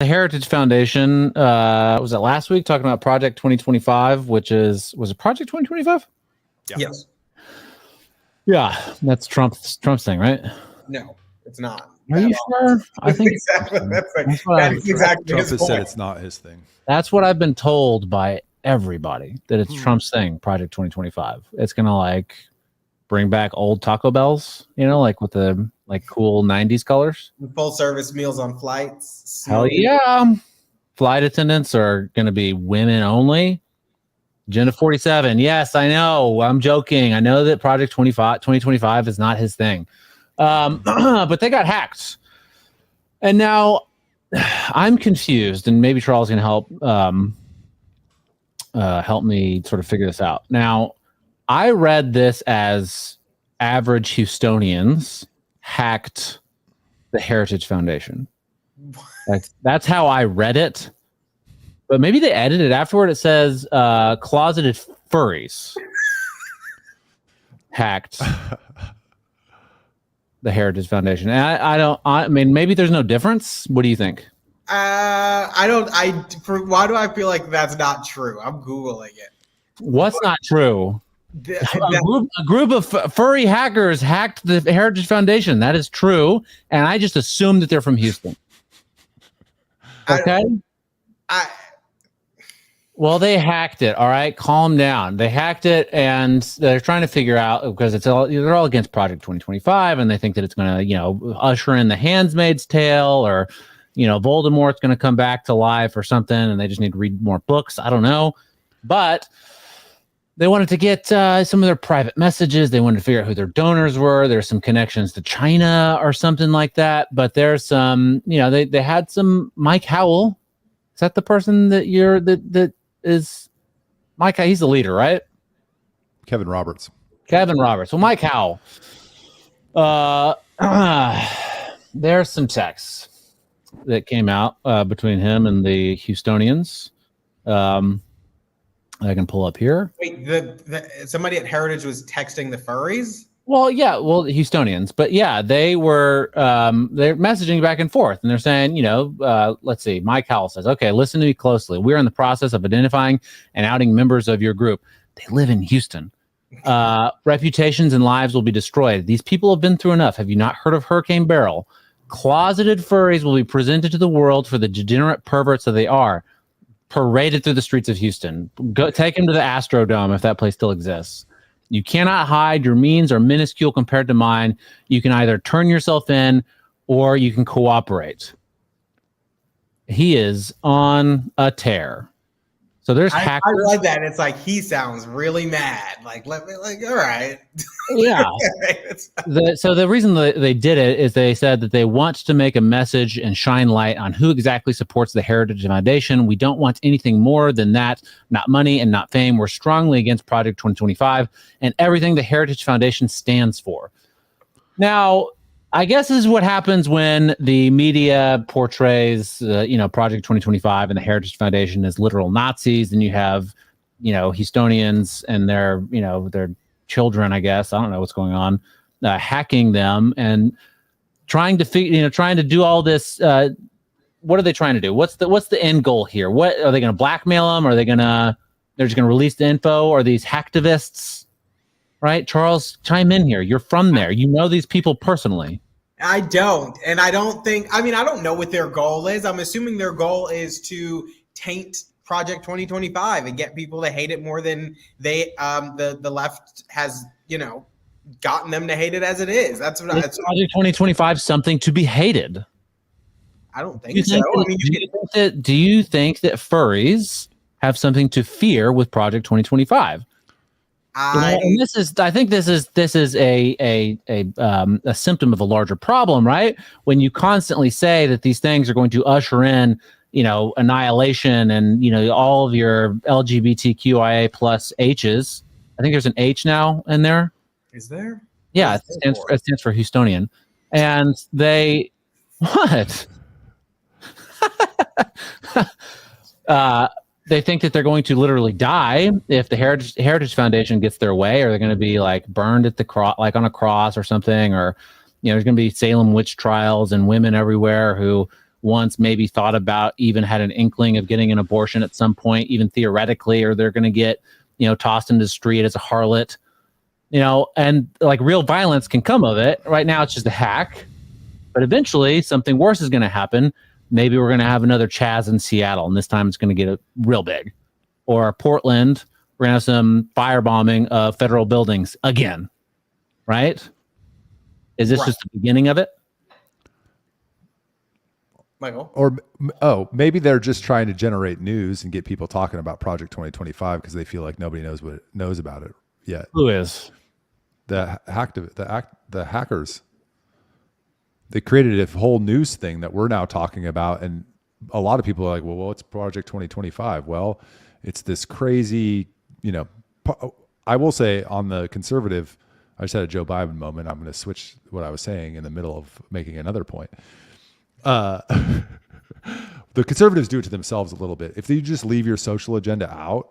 the Heritage Foundation, was it last week, talking about Project 2025, was it Project 2025? Yeah. Yes. Yeah, that's Trump's thing, right? No, it's not. Are you sure? I think exactly. That's Trump exactly has his said point. it's not his thing. that's what I've been told by everybody, that it's Trump's thing, Project 2025. It's gonna like bring back old Taco Bells, like with the cool 90s colors. Full service meals on flights. Hell yeah. Flight attendants are gonna be women only. Agenda 47. Yes, I know. I'm joking. I know that Project 2025 is not his thing. But they got hacked. And now I'm confused, and maybe Charles can help me sort of figure this out. Now, I read this as average Houstonians hacked the Heritage Foundation. That's how I read it. But maybe they edited it afterward. It says closeted furries hacked the Heritage Foundation. And I mean, maybe there's no difference. What do you think? Why do I feel like that's not true? I'm Googling it. What's not true? A group of furry hackers hacked the Heritage Foundation. That is true. And I just assumed that they're from Houston. Okay? Well, they hacked it. All right, calm down. They hacked it, and they're trying to figure out, because they're all against Project 2025, and they think that it's going to, usher in the Handmaid's Tale, or, Voldemort's going to come back to life or something, and they just need to read more books. I don't know, but they wanted to get some of their private messages. They wanted to figure out who their donors were. There's some connections to China or something like that. But there's some, they had some Mike Howell. Is that the person that that is Mike? He's the leader, right? Kevin Roberts. Well, Mike Howell. There's some texts that came out between him and the Houstonians. I can pull up here. Wait, somebody at Heritage was texting the furries? Well, yeah, the Houstonians, but yeah, they were they're messaging back and forth, and they're saying, let's see. Mike Howell says, "Okay, listen to me closely. We're in the process of identifying and outing members of your group. They live in Houston. Reputations and lives will be destroyed. These people have been through enough. Have you not heard of Hurricane Beryl? Closeted furries will be presented to the world for the degenerate perverts that they are, paraded through the streets of Houston. Go take them to the Astrodome if that place still exists." You cannot hide. Your means are minuscule compared to mine. You can either turn yourself in or you can cooperate. He is on a tear. So there's hackers. I like that. It's like he sounds really mad. All right. Yeah. So the reason that they did it is they said that they want to make a message and shine light on who exactly supports the Heritage Foundation. We don't want anything more than that, not money and not fame. We're strongly against Project 2025 and everything the Heritage Foundation stands for. Now, I guess this is what happens when the media portrays, Project 2025 and the Heritage Foundation as literal Nazis, and you have, Houstonians and their children, I guess, I don't know what's going on, hacking them and trying to do all this. What are they trying to do? What's the end goal here? What are they going to blackmail them? Are they're just going to release the info? Are these hacktivists? Right? Charles, chime in here. You're from there. You know these people personally. I don't. And I don't know what their goal is. I'm assuming their goal is to taint Project 2025 and get people to hate it more than the left has, gotten them to hate it as it is. That's what Project 2025 something to be hated. I don't think so. Do you think that furries have something to fear with Project 2025? I think this is a symptom of a larger problem, right? When you constantly say that these things are going to usher in, annihilation and, all of your LGBTQIA plus H's. I think there's an H now in there. Is there? Yeah, it stands for Houstonian. And they, what? They think that they're going to literally die if the Heritage Foundation gets their way, or they're going to be burned at the cross, on a cross or something, or there's going to be Salem witch trials and women everywhere who once maybe thought about, even had an inkling of getting an abortion at some point, even theoretically, or they're going to get, tossed into the street as a harlot, and like real violence can come of it. Right now, it's just a hack, but eventually something worse is going to happen. Maybe we're going to have another Chaz in Seattle, and this time it's going to get real big. Or Portland, we're going to have some firebombing of federal buildings again, right? Is this just the beginning of it? Michael? Or maybe they're just trying to generate news and get people talking about Project 2025 because they feel like nobody knows about it yet. Who is? The hackers. They created a whole news thing that we're now talking about, and a lot of people are like, well, what's Project 2025? Well, it's this crazy, I will say on the conservative, I just had a Joe Biden moment. I'm going to switch what I was saying in the middle of making another point. The conservatives do it to themselves a little bit. If you just leave your social agenda out,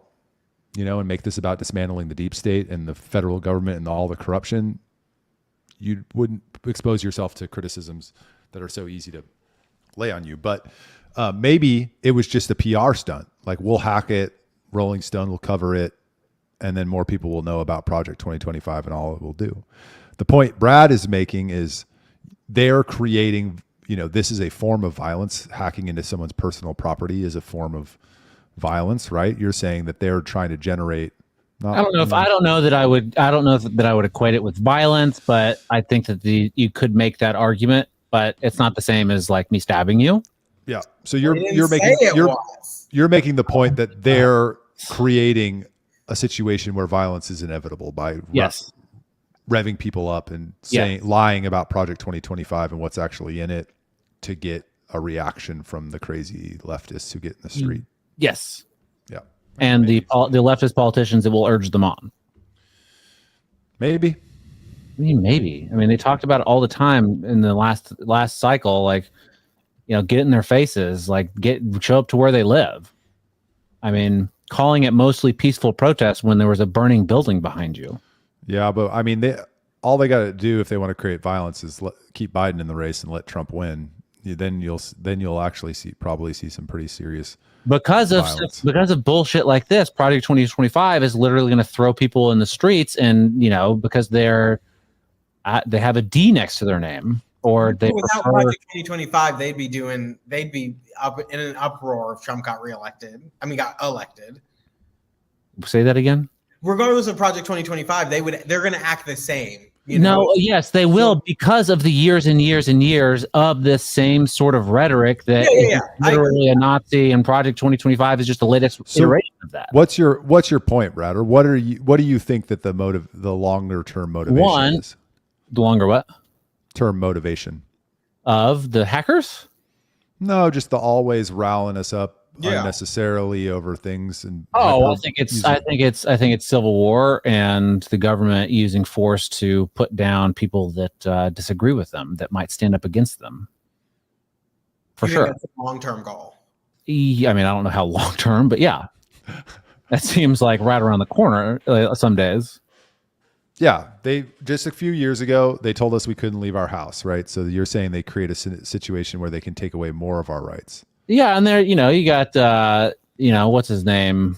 and make this about dismantling the deep state and the federal government and all the corruption, you wouldn't expose yourself to criticisms that are so easy to lay on you. But maybe it was just a PR stunt. Like, we'll hack it, Rolling Stone will cover it, and then more people will know about Project 2025 and all it will do. The point Brad is making is they're creating, this is a form of violence. Hacking into someone's personal property is a form of violence, right? You're saying that they're trying to generate. I don't know that I would equate it with violence, but I think that you could make that argument, but it's not the same as like me stabbing you. Yeah. So you're making the point that they're creating a situation where violence is inevitable by revving people up and lying about Project 2025 and what's actually in it to get a reaction from the crazy leftists who get in the street. Yes. Yeah. And maybe. the leftist politicians that will urge them on. Maybe. Maybe. I mean, they talked about it all the time in the last cycle, like, get in their faces, like show up to where they live. I mean, calling it mostly peaceful protests when there was a burning building behind you. Yeah, but I mean, all they got to do if they want to create violence is keep Biden in the race and let Trump win. Then you'll actually probably see some pretty serious because of bullshit like this. Project 2025 is literally going to throw people in the streets, and because they have a D next to their name, or they without Project 2025, they'd be up in an uproar if Trump got got elected. Say that again. Regardless of Project 2025, they're going to act the same. No, yes, they will, because of the years and years and years of this same sort of rhetoric that is literally a Nazi, and Project 2025 is just the latest iteration of that. What's your point, Brad? Or what do you think that the longer term motivation is? The longer what? Term motivation of the hackers? No, just the always riling us up unnecessarily over things. And I think it's civil war and the government using force to put down people that disagree with them, that might stand up against them. For sure, that's a long-term goal. I mean, I don't know how long-term, but yeah, that seems like right around the corner some days. Yeah, they just a few years ago they told us we couldn't leave our house, right? So you're saying they create a situation where they can take away more of our rights. Yeah, and there, you got, what's his name,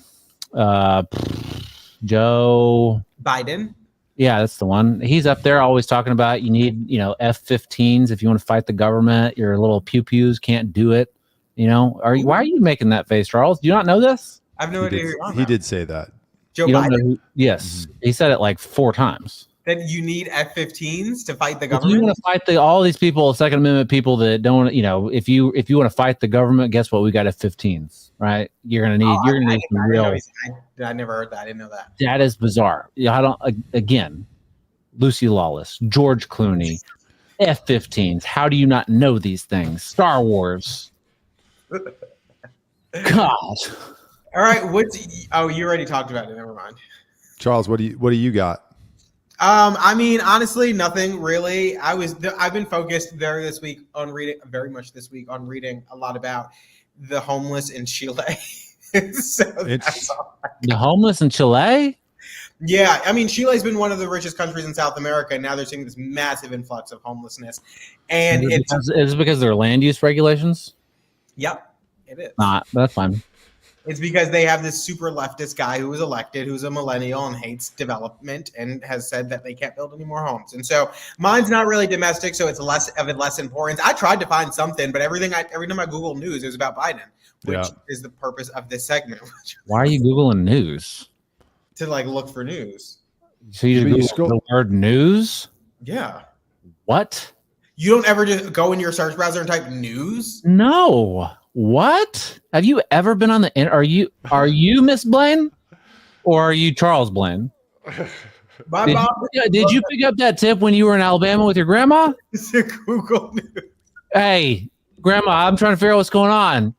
Joe Biden. Yeah, that's the one. He's up there always talking about you need, F-15s if you want to fight the government. Your little pew-pews can't do it. Why are you making that face, Charles? Do you not know this? I have no idea. He did say that. Joe Biden. Yes, He said it like 4 times. That you need F-15s to fight the government. If you want to fight all these people, Second Amendment people that don't, if you want to fight the government, guess what? We got F-15s, right? You're gonna need some real. I never heard that. I didn't know that. That is bizarre. I don't. Again, Lucy Lawless, George Clooney, F-15s. How do you not know these things? Star Wars. God. All right. You already talked about it. Never mind. Charles, what do you got? Honestly, nothing really. I've been focused very much this week on reading a lot about the homeless in Chile. So that's all. The homeless in Chile? Yeah, Chile's been one of the richest countries in South America, and now they're seeing this massive influx of homelessness. And is it because of their land use regulations? Yep, it is. Not. That's fine. It's because they have this super leftist guy who was elected, who's a millennial and hates development and has said that they can't build any more homes. And so mine's not really domestic, so it's less importance. I tried to find something, but every time I Google news, it was about Biden, which is the purpose of this segment. Why are you Googling news? To like look for news. So you Google the word news? Yeah. What? You don't ever just go in your search browser and type news? No. What? Have you ever been on the are you Miss Blain? Or are you Charles Blain? Did you pick up that tip when you were in Alabama with your grandma? Google News. Hey, Grandma, I'm trying to figure out what's going on.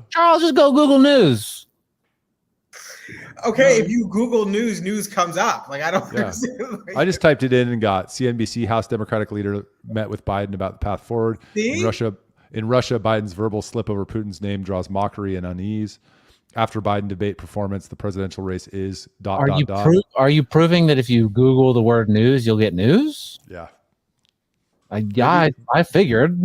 Charles, just go Google News. Okay, if you Google news comes up. Like I don't understand. I just typed it in and got CNBC House Democratic leader met with Biden about the path forward. See? In Russia, Biden's verbal slip over Putin's name draws mockery and unease. After Biden debate performance, the presidential race is ... Are you proving that if you Google the word news, you'll get news? Yeah. I figured.